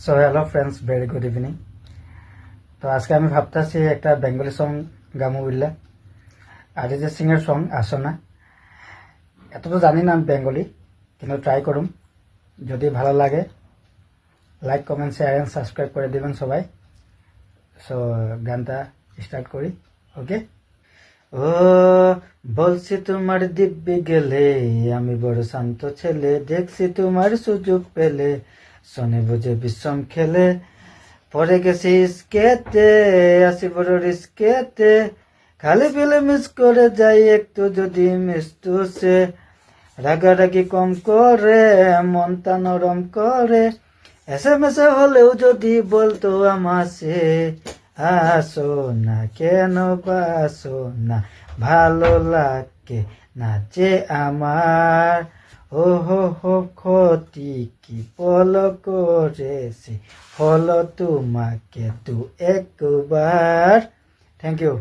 So hello friends, very good evening. তো আজকে আমি ভাবতেছি একটা বেঙ্গলি সং গামু বললে অরিজিৎ সিং এর সং আসো না। এত তো জানি না আমি বেঙ্গলি, কিন্তু ট্রাই করুম। যদি ভালো লাগে like comment share and subscribe করে দিবেন সবাই। সো গানটা স্টার্ট করি। ওকে। ও বলছি তোমার দিব্যি গেলে, আমি বড় শান্ত ছেলে, দেখছি তোমার সুযোগ পেলে, শোনে বুঝে বিশ্রম খেলে, পরে গেছি স্কেতে, আসি বড় রিস্কেতে, খালি পেলে মিস করে যাই একটু যদি মিষ্টু সে, রাগারাগি কম করে মনটা নরম করে, এসে মেসে হলেও যদি বলতো আমাসে, আসো না কেন বাসো না, ভালো লাগে না যে আমার, ও হো ক্ষতি কি বল করেছি, হলো তোমাকে দু একবার। Thank you.